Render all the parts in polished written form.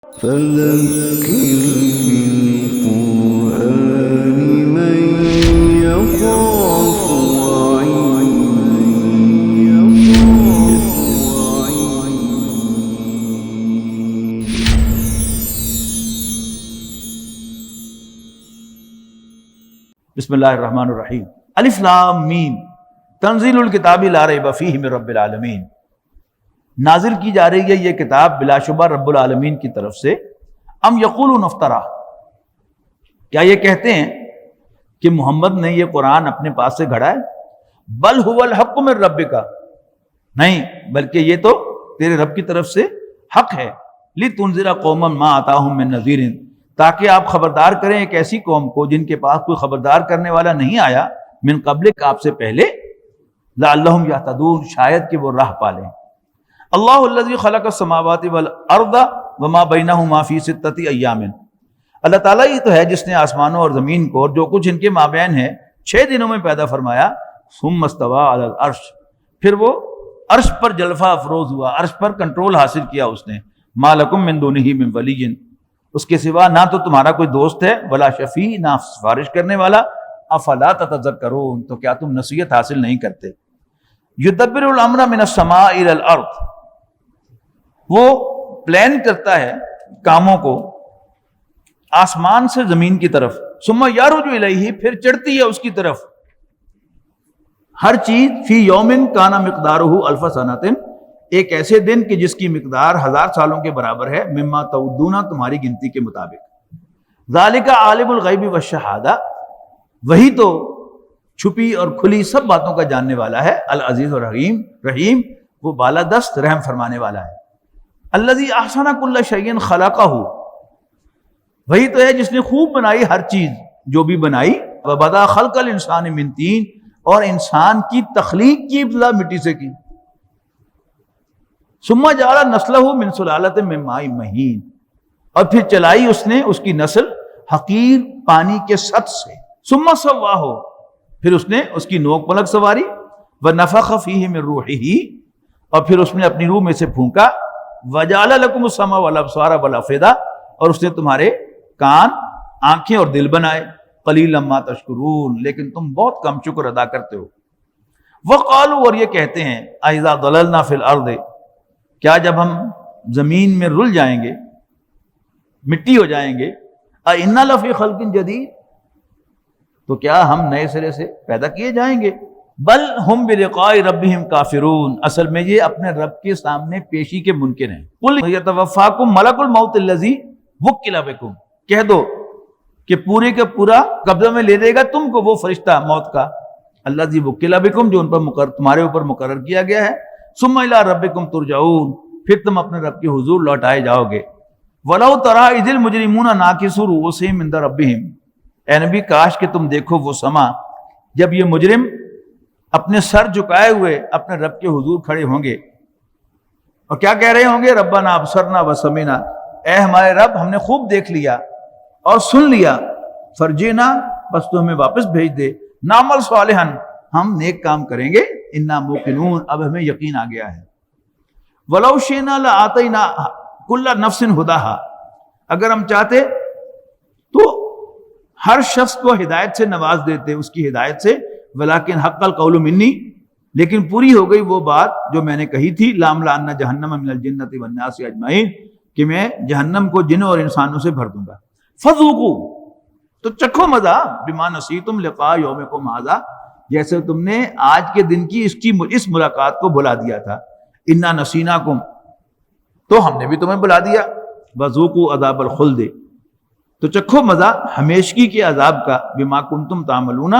فذكر بالقرآن من يخاف بسم اللہ الرحمن الرحیم۔ الف لام میم تنزیل الکتاب لا ریب فیہ من رب العالمین۔ نازل کی جا رہی ہے یہ کتاب بلا شبہ رب العالمین کی طرف سے۔ ام یقولون افترا، کیا یہ کہتے ہیں کہ محمد نے یہ قرآن اپنے پاس سے گھڑا ہے؟ بل هو الحق من ربک، نہیں بلکہ یہ تو تیرے رب کی طرف سے حق ہے۔ لتنذر قوما ما آتاہم من نذیر، تاکہ آپ خبردار کریں ایک ایسی قوم کو جن کے پاس کوئی خبردار کرنے والا نہیں آیا، من قبلک، آپ سے پہلے، لعلہم یہتدون، شاید کہ وہ راہ پالیں۔ اللہ الذی خلق السماوات والارض وما بینہما فی ستۃ ایام، اللہ تعالیٰ ہی تو ہے جس نے آسمانوں اور زمین کو اور جو کچھ ان کے مابین ہے 6 دنوں میں پیدا فرمایا۔ ثم استوى علی العرش، پھر وہ عرش پر جلوہ افروز ہوا، عرش پر کنٹرول حاصل کیا اس نے۔ ما لکم من دونہ من ولی، اس کے سوا نہ تو تمہارا کوئی دوست ہے، ولا شفیع، نہ سفارش کرنے والا۔ افلا تتذکرون، تو کیا تم نصیحت حاصل نہیں کرتے؟ یدبر الامر من السماء الى الارض، وہ پلان کرتا ہے کاموں کو آسمان سے زمین کی طرف۔ ثم یعرج الیہ، پھر چڑھتی ہے اس کی طرف ہر چیز۔ فی یوم کان مقدارہ الف سنۃ، ایک ایسے دن کہ جس کی مقدار 1000 سالوں کے برابر ہے۔ مما تعدون، تمہاری گنتی کے مطابق۔ ذالک عالم الغیب والشہادہ، وہی تو چھپی اور کھلی سب باتوں کا جاننے والا ہے۔ العزیز الرحیم، رحیم، وہ بالادست رحم فرمانے والا ہے۔ الذی احسن کل شیء خلقہ، وہی تو ہے جس نے خوب بنائی ہر چیز جو بھی بنائی۔ وبدا خلق الانسان من طین، اور انسان کی تخلیق کی ابتدا مٹی سے کی۔ ثم جعل نسلہ من سلالۃ من ماء مہین، اور پھر چلائی اس نے اس کی نسل حقیر پانی کے سط سے۔ ثم سواہ، پھر اس نے اس کی نوک پلک سواری۔ ونفخ فیہ من روحہ، اور پھر اس نے اپنی روح میں سے پھونکا۔ وجعل لکم السمع والابصار والافئدہ، اور اس نے تمہارے کان، آنکھیں اور دل بنائے۔ قلیلا ما تشکرون، لیکن تم بہت کم شکر ادا کرتے ہو۔ وقالوا، اور یہ کہتے ہیں، اذا ضللنا فی الارض، کیا جب ہم زمین میں رل جائیں گے، مٹی ہو جائیں گے، اِنَّا لَفِي خَلْقٍ جَدِيدٍ، تو کیا ہم نئے سرے سے پیدا کیے جائیں گے؟ بل ہم بلقاء ربہم کافرون، اصل میں یہ اپنے رب کے سامنے پیشی کے منکر ہیں۔ قل یتوفاکم ملک الموت الذی وکل بکم، کہہ دو کہ پورے کا پورا قبضہ میں لے دے گا تم کو وہ فرشتہ موت کا، الذی وکل بکم، جو ان پر تمہارے اوپر مقرر کیا گیا ہے۔ ثم الی ربکم ترجعون، پھر تم اپنے رب کے حضور لوٹائے جاؤ گے۔ ولو تری اذ المجرمون ناکسوا رؤوسہم عند ربہم، اے نبی کاش کہ تم دیکھو وہ سما جب یہ مجرم اپنے سر جھکائے ہوئے اپنے رب کے حضور کھڑے ہوں گے، اور کیا کہہ رہے ہوں گے؟ ربنا ابصرنا وسمعنا، اے ہمارے رب ہم نے خوب دیکھ لیا اور سن لیا، فرجعنا، بس تو ہمیں واپس بھیج دے، نعمل صالحا، ہم نیک کام کریں گے، انا موقنون، اب ہمیں یقین آ گیا ہے۔ ولو شئنا لآتینا کل نفس ہداہا، اگر ہم چاہتے تو ہر شخص کو ہدایت سے نواز دیتے، اس کی ہدایت سے۔ ولیکن حق القول منی، لیکن پوری ہو گئی وہ بات جو میں نے کہی تھی، لاملأن جہنم من الجنۃ والناس اجمعین، کہ میں جہنم کو جنوں اور انسانوں سے بھر دوں گا۔ فذوقوا، تو چکھو مزہ، بما نسیتم لقاء یومکم ھذا، جیسے تم نے آج کے دن کی اس ملاقات کو بھلا دیا تھا۔ انا نسیناکم، تو ہم نے بھی تمہیں بلا دیا۔ وذوقوا عذاب الخلد، تو چکھو مزہ ہمیشگی کے عذاب کا، بما کنتم تعملون،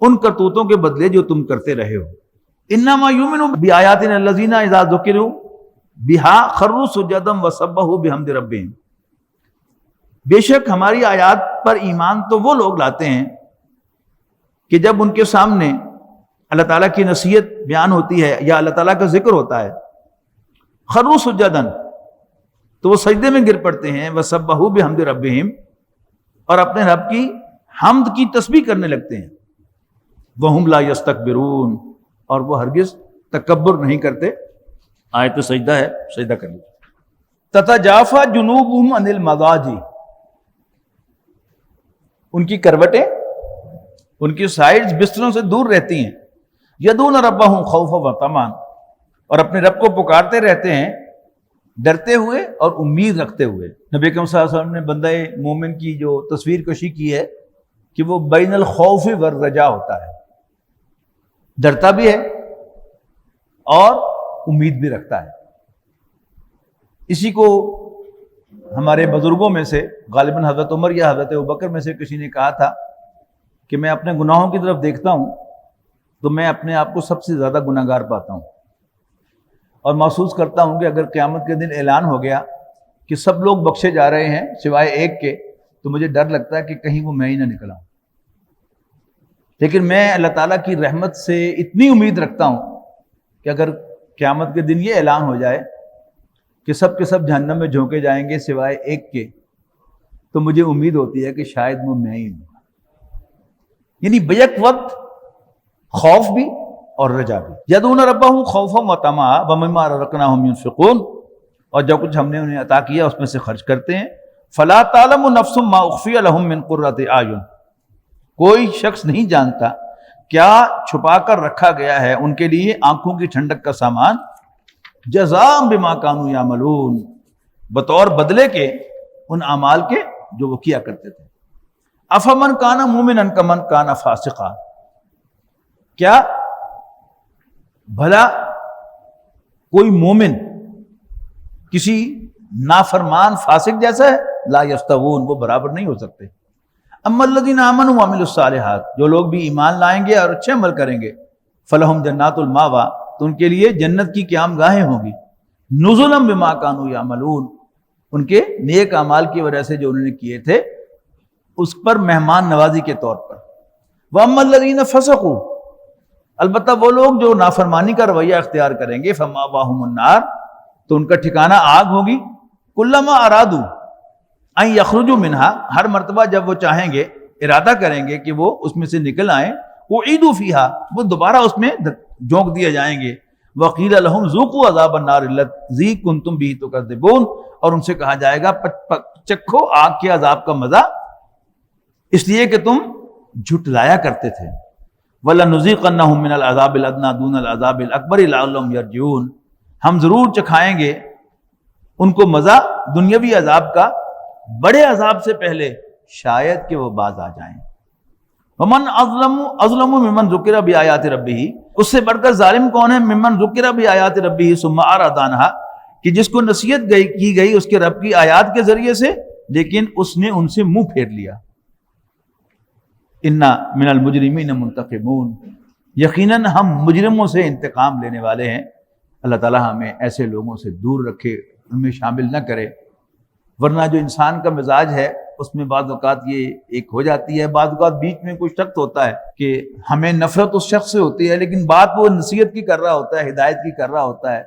ان کرتوتوں کے بدلے جو تم کرتے رہے ہو۔ انما یؤمن بآیاتنا الذین اذا ذکروا بها خروا سجدا وسبحوا بحمد ربهم، بے شک ہماری آیات پر ایمان تو وہ لوگ لاتے ہیں کہ جب ان کے سامنے اللہ تعالیٰ کی نصیحت بیان ہوتی ہے یا اللہ تعالیٰ کا ذکر ہوتا ہے، خروا سجدا، تو وہ سجدے میں گر پڑتے ہیں، وسبحوا بحمد ربهم، اور اپنے رب کی حمد کی تسبیح کرنے لگتے ہیں۔ وَهُمْ لَا يَسْتَكْبِرُونَ، اور وہ ہرگز تکبر نہیں کرتے۔ آیت سجدہ ہے، سجدہ کر لیں۔ تتجافا جنوبہم عن المضاجع، ان کی کروٹیں، ان کی سائڈز بستروں سے دور رہتی ہیں، یدعون ربہم خوفا وطمعا، اور اپنے رب کو پکارتے رہتے ہیں ڈرتے ہوئے اور امید رکھتے ہوئے۔ نبی اکرم صلی اللہ علیہ وسلم نے بندہ مومن کی جو تصویر کشی کی ہے کہ وہ بین الخوف والرجا ہوتا ہے، ڈرتا بھی ہے اور امید بھی رکھتا ہے۔ اسی کو ہمارے بزرگوں میں سے غالباً حضرت عمر یا حضرت ابوبکر میں سے کسی نے کہا تھا کہ میں اپنے گناہوں کی طرف دیکھتا ہوں تو میں اپنے آپ کو سب سے زیادہ گناہگار پاتا ہوں، اور محسوس کرتا ہوں کہ اگر قیامت کے دن اعلان ہو گیا کہ سب لوگ بخشے جا رہے ہیں سوائے ایک کے، تو مجھے ڈر لگتا ہے کہ کہیں وہ میں ہی نہ نکلا ہوں۔ لیکن میں اللہ تعالیٰ کی رحمت سے اتنی امید رکھتا ہوں کہ اگر قیامت کے دن یہ اعلان ہو جائے کہ سب کے سب جہنم میں جھونکے جائیں گے سوائے ایک کے، تو مجھے امید ہوتی ہے کہ شاید وہ میں ہی ہوں۔ یعنی بیک وقت خوف بھی اور رجا بھی۔ یدعون ربہم خوفا وطمعا ومما رزقناہم ینفقون، اور جو کچھ ہم نے انہیں عطا کیا اس میں سے خرچ کرتے ہیں۔ فلا تعلم نفس ما اخفی لہم من قرۃ اعین، کوئی شخص نہیں جانتا کیا چھپا کر رکھا گیا ہے ان کے لیے آنکھوں کی ٹھنڈک کا سامان، جزاء بما کانوا یعملون، بطور بدلے کے ان اعمال کے جو وہ کیا کرتے تھے۔ افمن کان مومنا کمن کان فاسقا، کیا بھلا کوئی مومن کسی نافرمان فاسق جیسا ہے؟ لا یستوون، وہ برابر نہیں ہو سکتے۔ اما الذین آمنوا وعملوا الصالحات، جو لوگ بھی ایمان لائیں گے اور اچھے عمل کریں گے، فلہم جنات الماوا، تو ان کے لیے جنت کی قیام گاہیں ہوں گی، نزلا بما کانوا یعملون، ان کے نیک اعمال کی وجہ سے جو انہوں نے کیے تھے اس پر مہمان نوازی کے طور پر۔ واما الذین فسقوا، البتہ وہ لوگ جو نافرمانی کا رویہ اختیار کریں گے، فماواہم النار، تو ان کا ٹھکانہ آگ ہوگی، کلما ارادوا ان یخرجوا منہا، ہر مرتبہ جب وہ چاہیں گے، ارادہ کریں گے کہ وہ اس میں سے نکل آئیں، اعیدوا فیہا، وہ دوبارہ اس میں جھونک دیے جائیں گے، وقیل لہم ذوقوا عذاب النار الذی کنتم بہ تکذبون، اور ان سے کہا جائے گا چکھو آگ کے عذاب کا مزہ اس لیے کہ تم جھٹلایا کرتے تھے۔ وَلَنُذِيقَنَّهُم مِّنَ الْعَذَابِ الْأَدْنَىٰ دُونَ الْعَذَابِ الْأَكْبَرِ لَعَلَّهُمْ يَرْجِعُونَ، ہم ضرور چکھائیں گے ان کو مزہ دنیاوی عذاب کا بڑے عذاب سے پہلے، شاید کہ وہ باز آ جائیں۔ وَمَنْ أَظْلَمُ مِمَّنْ ذُكِّرَ بِآيَاتِ رَبِّهِ، اس سے بڑھ کر ظالم کون ہے؟ ممن ذکر بآیات ربہ ثم اعرض عنها، کہ جس کو نصیحت کی گئی اس کے رب کی آیات کے ذریعے سے لیکن اس نے ان سے منہ پھیر لیا۔ انا من المجرمین منتقمون، یقیناً ہم مجرموں سے انتقام لینے والے ہیں۔ اللہ تعالیٰ ہمیں ایسے لوگوں سے دور رکھے، ان میں شامل نہ کرے، ورنہ جو انسان کا مزاج ہے اس میں بعض اوقات یہ ایک ہو جاتی ہے، بعض اوقات بیچ میں کوئی شخص ہوتا ہے کہ ہمیں نفرت اس شخص سے ہوتی ہے لیکن بات وہ نصیحت کی کر رہا ہوتا ہے، ہدایت کی کر رہا ہوتا ہے،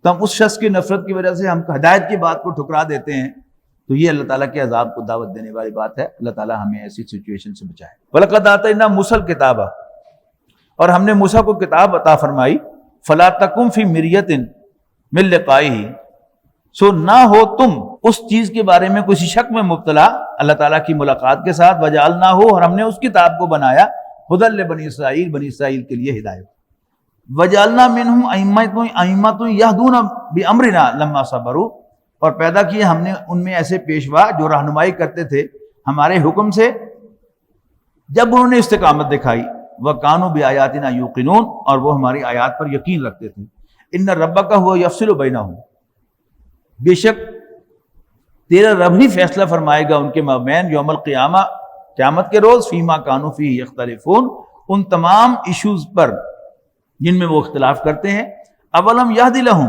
تو ہم اس شخص کی نفرت کی وجہ سے ہم ہدایت کی بات کو ٹھکرا دیتے ہیں، تو یہ اللہ تعالیٰ کے عذاب کو دعوت دینے والی بات ہے۔ اللہ تعالیٰ ہمیں ایسی سچویشن سے بچائے۔ وَلَقَدْ آتَيْنَا مُوسَى الْكِتَابَ، اور ہم نے موسیٰ کو کتاب عطا فرمائی، فَلَا تَكُن فِي مِرْيَةٍ مِّن لِقَائِهِ، سو نہ ہو تم اس چیز کے بارے میں کسی شک میں مبتلا اللہ تعالیٰ کی ملاقات کے ساتھ، وَجَعَلْنَاهُ، اور ہم نے اس کتاب کو بنایا، هُدًى لِبَنِي اسرائیل، بنی اسرائیل کے لیے ہدایت، وَجَعَلْنَا مِنْهُمْ أَئِمَّةً يَهْدُونَ بِأَمْرِنَا لَمَّا صَبَرُوا، اور پیدا کیے ہم نے ان میں ایسے پیشوا جو رہنمائی کرتے تھے ہمارے حکم سے جب انہوں نے استقامت دکھائی، وَكَانُوا بِآيَاتِنَا يُوقِنُونَ، اور وہ ہماری آیات پر یقین رکھتے تھے۔ إِنَّ رَبَّكَ هُوَ يَفْصِلُ بَيْنَهُمْ، بے شک تیرا رب ہی فیصلہ فرمائے گا ان کے مابین یوم القیامہ، قیامت کے روز، فیما کانوا فیہ یختلفون، ان تمام ایشوز پر جن میں وہ اختلاف کرتے ہیں۔ اولم یہدی لہم،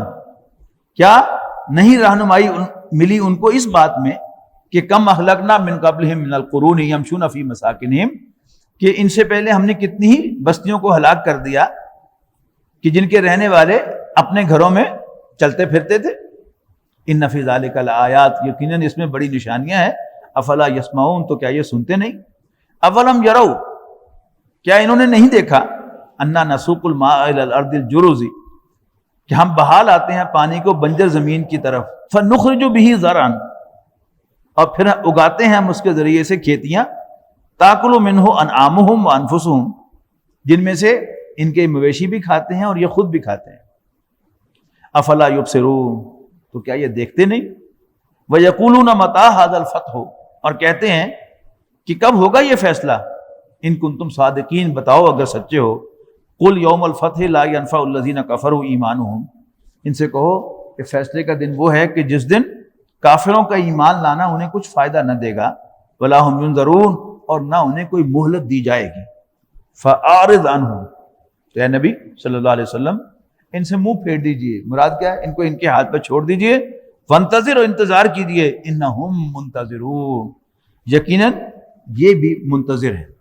کیا نہیں رہنمائی ملی ان کو اس بات میں کہ کم اہلکنا من قبلہم من القرون یمشون فی مساکنہم، کہ ان سے پہلے ہم نے کتنی ہی بستیوں کو ہلاک کر دیا کہ جن کے رہنے والے اپنے گھروں میں چلتے پھرتے تھے۔ ان فی ذلک لآیات، یقیناً اس میں بڑی نشانیاں ہیں۔ افلا یسمعون، تو کیا یہ سنتے نہیں؟ اولم یروا، کیا انہوں نے نہیں دیکھا؟ انا نسوق الماء الی الارض الجرز، کہ ہم بہا لاتے ہیں پانی کو بنجر زمین کی طرف، فنخرج به زرعا، اور پھر اگاتے ہیں ہم اس کے ذریعے سے کھیتیاں، تاکل منہ انعامہم وانفسہم، جن میں سے ان کے مویشی بھی کھاتے ہیں اور یہ خود بھی کھاتے ہیں۔ افلا یبصرون، تو کیا یہ دیکھتے نہیں؟ وَيَقُولُونَ مَتَىٰ هَٰذَا الْفَتْحُ، اور کہتے ہیں کہ کب ہوگا یہ فیصلہ، ان کنتم صادقین، بتاؤ اگر سچے ہو۔ قُلْ يَوْمُ الْفَتْحِ لَا يَنْفَعُ الَّذِينَ كَفَرُوا إِيمَانُهُمْ، ان سے کہو کہ فیصلے کا دن وہ ہے کہ جس دن کافروں کا ایمان لانا انہیں کچھ فائدہ نہ دے گا، وَلَا هُمْ يُنذَرُونَ، اور نہ انہیں کوئی مہلت دی جائے گی۔ فَأَعْرِضْ عَنْهُمْ، تو اے نبی صلی اللہ علیہ وسلم ان سے منہ پھیر دیجئے، مراد کیا ہے، ان کو ان کے حال پہ چھوڑ دیجئے، وانتظر، اور انتظار کیجئے، انہم منتظرون، یقیناً یہ بھی منتظر ہیں۔